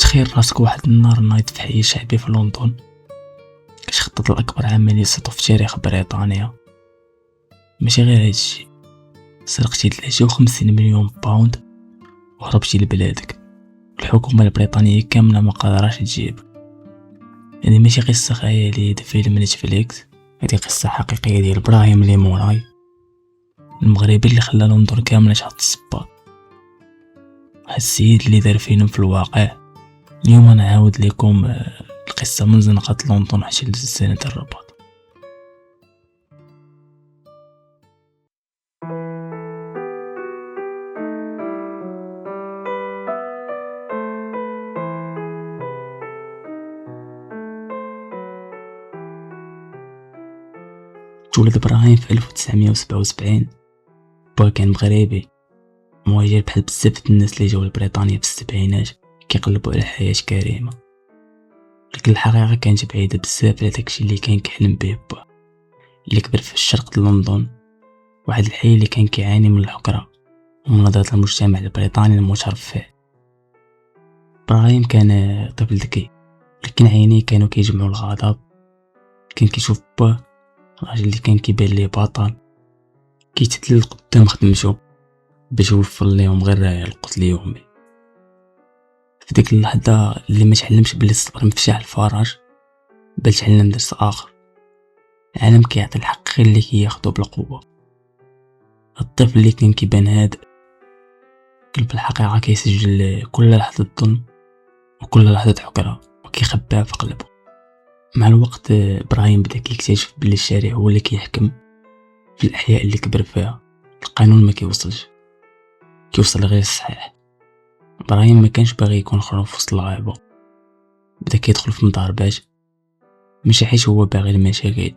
تخيل راسك واحد النهار نايض في حي شعبي في لندن، كتخطط لأكبر عملية سطو في تاريخ بريطانيا. ماشي غير هادشي، سرقتي 53 مليون باوند وهربتي لبلادك. الحكومة البريطانية كاملة ما قدرش تجيبك. يعني ماشي قصة خيالية د فيلم نتفليكس، هذه قصة حقيقية ديال إبراهيم لي موراي، المغربي اللي خلى لندن كاملة تحط الصباط. هاد السيد اللي دار فيلم في الواقع. اليوم انا عاود لكم القصة من زنقة لندن حتى لسنة الرباط. تولد إبراهيم في 1977. با كان مغربي مهاجر بحال بزاف الناس اللي جاو لبريطانيا في السبعينات كيقلبوا على حياة كريمة، لكن الحقيقة كانت بعيدة بزاف على داكشي اللي كان كيحلم به با. اللي كبر في الشرق لندن، واحد الحي اللي كان كيعاني من الحقرة ومن نظرة المجتمع البريطاني المترفع. إبراهيم كان طفل ذكي، لكن عينيه كانوا كيجمعوا الغضب. كان كيشوف با الراجل اللي كان كيبان ليه بطل كيتدلل قدام خدمته باش يوفر ليهم غير القوت اليومي. في ديك اللحظة اللي ما تعلمش بلي الصبر مفتاح الفرج، بل تعلم درس آخر. العالم كيعطي الحق غير اللي كياخدو بالقوة. الطفل اللي كان كيبان هادئ كان في الحقيقة كيسجل كل لحظة ظلم وكل لحظة حقرة وكيخبيها في قلبه. مع الوقت إبراهيم بدا كيكتشف بلي الشارع هو اللي كيحكم في الأحياء اللي كبر فيها. القانون ما كيوصل غير الصحيح. إبراهيم ما كانش باغي يكون خروف في وسط الغابة، بدا كيدخل في مضاربات، ماشي حيت هو باغي المشاكل،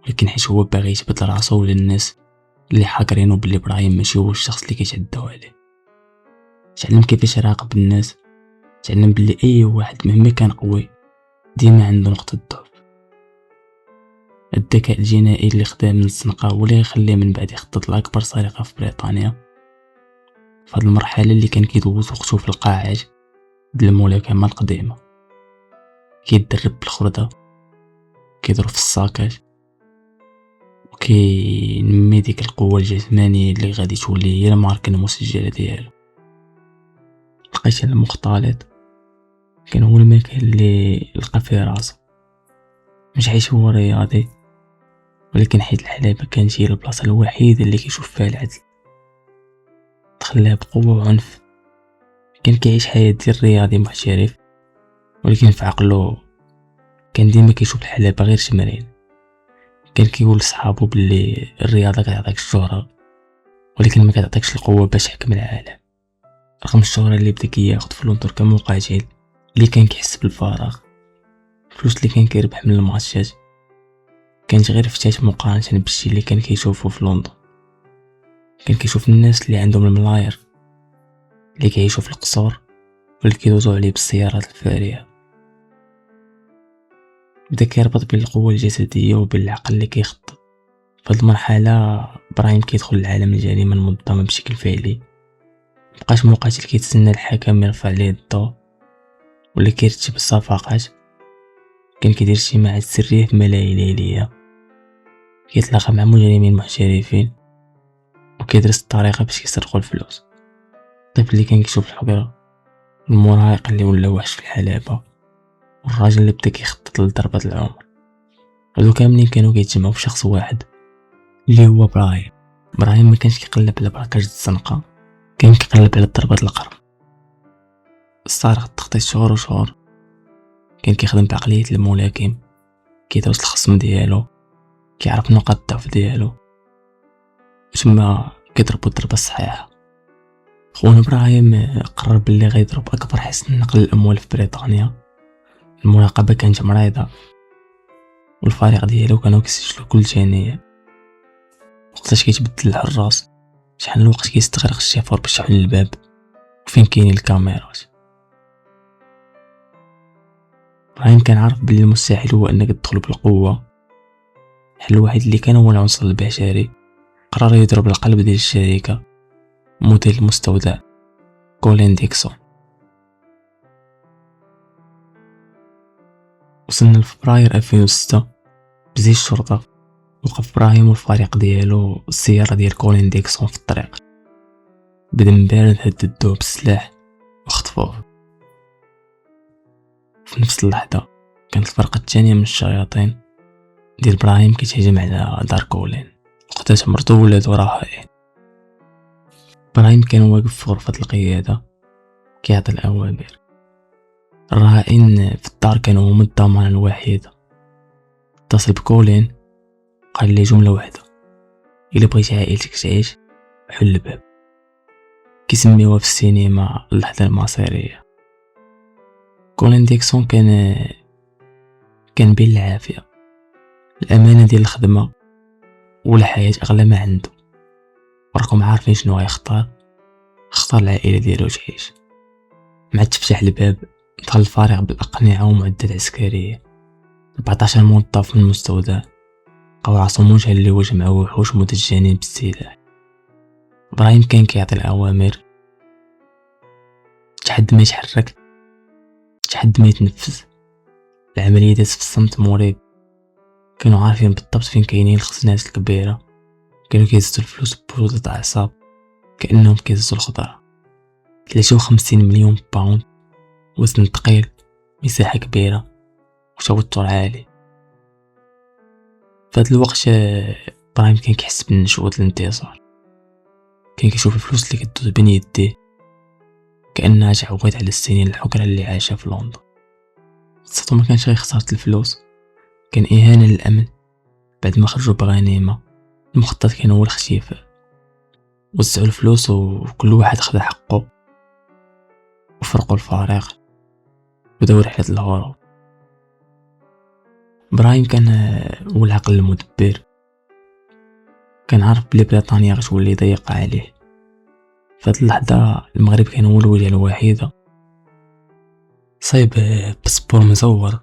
لكن حيت هو باغي يثبت لراسو للناس اللي حاكرينو بلي إبراهيم ماشي هو الشخص اللي كيتعداو عليه. تعلم كيفاش يراقب الناس، تعلم بلي اي واحد مهما كان قوي ديما عنده نقطة ضعف. الذكاء الجنائي اللي خدام من الزنقة هو اللي يخليه من بعد يخطط لأكبر سرقة في بريطانيا. في هاد المرحلة اللي كان كيدوز وقتو في القاعات ديال الملاكمة القديمة، كيدرب بالخردة، كيضرب في الساكات، وكينمي ديك القوة الجسمانية اللي غادي تولي هي الماركة المسجلة ديالو. القتال المختلط كان هو المكان اللي لقى فيه راسو، مش حيت هو رياضي، ولكن حيت الحلبة كانت هي البلاصة الوحيدة اللي كيشوف فيها العدل. تخلاه بقوة وعنف. كان كيعيش حياة ديال الرياضي محترف، ولكن في عقله كان ديما كيشوف الحلبة غير تمرين. كان كيقول لصحابو بلي الرياضة كتعطيك الشهرة، ولكن ما كتعطيكش القوة باش تحكم العالم. رغم الشهرة اللي بدا كياخد في لندن كمقاتل اللي كان كيحس بالفراغ، الفلوس اللي كان كيربح من الماتشات كانت غير فتات مقارنة بالشي اللي كان كيشوفو في لندن. كان كيشوف الناس اللي عندهم الملاير، اللي كيعيشوا في القصور واللي كيدوزو عليه بالسيارات الفارهة. بدا كيربط بين القوة الجسدية وبين العقل اللي كيخطط. في هاد المرحلة إبراهيم كيدخل لعالم الجريمة المنظمة بشكل فعلي. مبقاش مقاتل كيتسنى الحكم يرفع ليه الضوء ولا كيرتب الصفقات. كان كيدير اجتماعات سرية في ملاهي ليلية، كيتلاقى مع مجرمين محترفين وكيدرس الطريقة باش يسرقوا الفلوس. الطفل اللي كان كيشوف الحقيرة، المراهق اللي ولا وحش في الحلبة، والراجل اللي بدا كيخطط لضربة العمر، هادو كاملين كانوا كيتجمعوا في شخص واحد اللي هو إبراهيم. إبراهيم ما كانش كيقلب على بركاج الزنقة، كان كيقلب على ضربة القرن. الصارخ التخطيط شهور كان كيخدم بعقلية الملاكم، كيدرس الخصم ديالو، كيعرف نقاط الضعف ديالو، تما كيضربو الضربة الصحيحة. خونا إبراهيم قرر بلي غيضرب أكبر حصن نقل الأموال في بريطانيا. المراقبة كانت مريضة، والفريق ديالو كانوا كيسجلوا كل ثانية. وقتاش كيتبدل الحراس، شحال الوقت كيستغرق الشيفور باش يحل الباب، وفين كاينين الكاميرات. إبراهيم كان عارف بلي المستحيل هو انك تدخل بالقوة. الحل الوحيد اللي كان هو العنصر البشري. قرر يضرب القلب ديال الشركة، موديل المستودع كولين ديكسون. وصلنا لفبراير 2006. بزي الشرطة وقف إبراهيم والفريق ديالو السيارة ديال كولين ديكسون في الطريق. بدم بارد هددوه بالسلاح وخطفوه. في نفس اللحظة كانت الفرقة الثانية من الشياطين ديال إبراهيم كيتهجم على دار كولين وقتلت مرتو وولادو رهائن. إبراهيم كان واقف في غرفة القيادة كيعطي الأوامر. الرهائن في الدار كانوا هما الضمانة الوحيدة. اتصل بكولين قال لي جملة واحدة: إلا بغيتي عائلتك تعيش حل الباب. كيسميوها في السينما اللحظة المصيرية. كولين ديكسون كان بين العافية، الأمانة ديال الخدمة والحياة أغلى ما عنده. وراكم عارفين شنو غيختار؟ اختار العائلة ديالو تعيش. مع تفتح الباب دخل الفريق بالأقنعة ومعدات عسكرية. 14 موظف من المستودع لقاو راسهم وجها لوجه مع وحوش مدجنين بالسلاح. إبراهيم كان كيعطي الأوامر، تحد ما يتحرك، تحد ما يتنفس. العملية دازت في الصمت مريب. كانوا عارفين بالضبط فين كاينين الخزانات الكبيرة. كانوا كيزتو الفلوس ببرودة أعصاب كأنهم كيزتو الخضرة. 53 مليون باوند، وزن ثقيل، مساحة كبيرة وتوتر عالي. في هذا الوقت إبراهيم كان كيحس بالنشوة الانتصار. كان كيشوف الفلوس اللي كدوز بين يديه كأنها تعويض على السنين الحكرة اللي عاشها في لندن. الصدمة ما كانش غير خسارة الفلوس، كان إهانة للأمن. بعد ما خرجوا بغنيمة المخطط كان هو الاختفاء. وزعوا الفلوس وكل واحد خذ حقه وفرقوا الفريق بداو رحلة الهروب. إبراهيم كان هو العقل المدبر. كان عارف بلي بريطانيا غتولي ضيقة عليه. في هاد اللحظة المغرب كان هو الوجهة الوحيدة. صايب باسبور مزور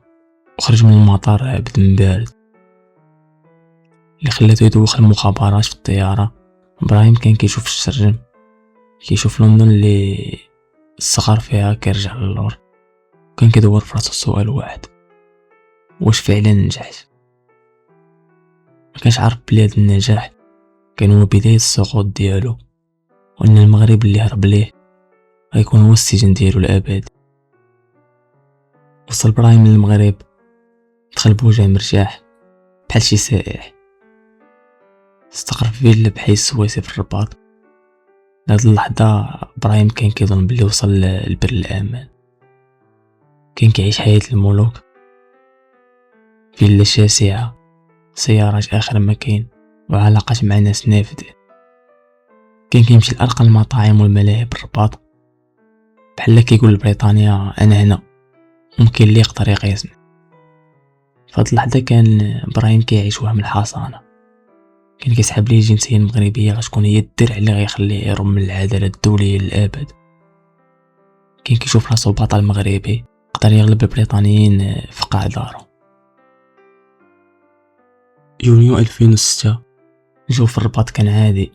وخرج من المطار بدم بارد اللي خلاته يدوخ المخابرات في الطيارة. إبراهيم كان كيشوف الشرجم، كيشوف لندن اللي الصغار فيها كيرجع للور. كان كيدور في راسو سؤال واحد: واش فعلا نجحت؟ ما كانش عارف بلي هاد النجاح كان هو بداية السقوط ديالو، وان المغرب اللي هرب ليه غيكون هو السجن ديالو الابدي. وصل إبراهيم للمغرب، دخل بوجه مرتاح بحال شي سائح. استقر في فيلا بحي السويسي في الرباط. لهاد اللحظة إبراهيم كان كيظن بلي وصل للبر الأمان. كان كيعيش حياة الملوك، فيلا شاسعة، سيارات آخر مكان، وعلاقات مع ناس نافذين. كان كيمشي لأرقى المطاعم والملاهي بالرباط بحال كيقول لبريطانيا أنا هنا، ممكن اللي يقدر يقيسني. فهاد اللحظة كان إبراهيم كيعيش وهم الحصانة. كان كيسحب ليه الجنسية المغربية غتكون هي الدرع اللي غيخليه يهرب من العدالة الدولية للأبد. كان كيشوف راسو بطل مغربي قدر يغلب البريطانيين في قاع دارو. يونيو 2006 الجو في الرباط كان عادي،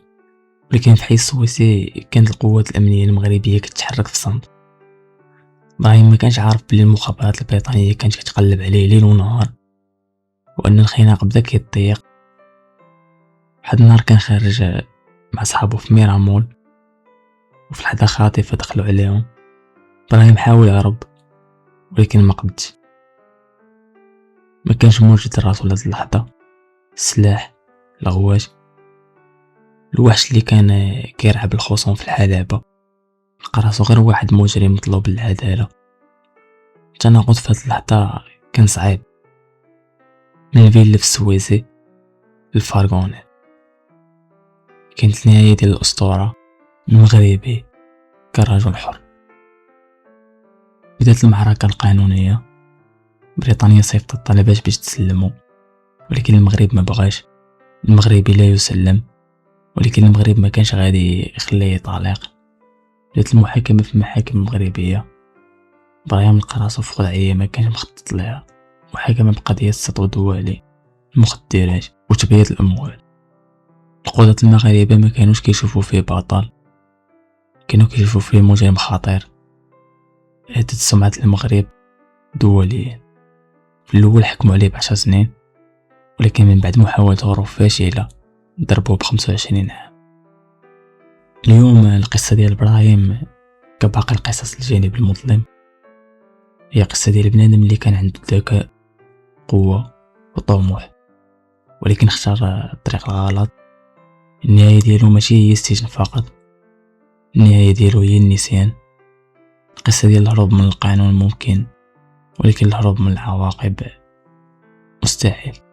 ولكن في حي السويسي كانت القوات الأمنية المغربية كتحرك في صمت. إبراهيم ما كانش عارف بلي المخابرات البريطانية كانت كتقلب عليه ليل ونهار، وأن الخناق بدا كيضيق. واحد النهار كان خارج مع صحابو في ميرامول، وفي لحظة خاطفة دخلوا عليهم. إبراهيم حاول يهرب ولكن ما قدش. ما كانش موجود راسو لهاد اللحظة، السلاح، الغواش، الوحش اللي كان كيرعب الخصوم في الحلبة لقى راسو غير واحد مجرم مطلوب للعدالة. التناقض في هاد اللحظة كان صعيب. من الفيلا في السويسي للفارغوني كانت النهاية ديال الأسطورة المغربي كرجل حر. بدات المعركة القانونية. بريطانيا صيفطت الطلبات باش تسلموا، ولكن المغرب ما بغاش. المغربي لا يسلم، ولكن المغرب ما كانش غادي يخليه يطالق. بدات المحاكمة في المحاكم المغربية. إبراهيم لقى راسو في وضعية ما كانش مخطط لها. محاكمة بقضية السطو الدولي، المخدرات وتبييض الأموال. القضاة المغاربة ما كانوش كيشوفوا فيه بطل، كانوا كيشوفوا فيه مجرم خطير هدد سمعة المغرب دوليا. في الاول حكموا عليه ب10 سنين، ولكن من بعد محاولة هروب فاشلة ضربوه ب25 عام. اليوم القصة ديال ابراهيم كباقي القصص الجانب المظلم هي قصة ديال بنادم اللي كان عنده ذكاء، قوة وطموح، ولكن اختار الطريق الغلط. النهاية ديالو ماشي هي السجن فقط، النهاية ديالو هي النسيان. القصة ديال الهروب من القانون ممكن، ولكن الهروب من العواقب مستحيل.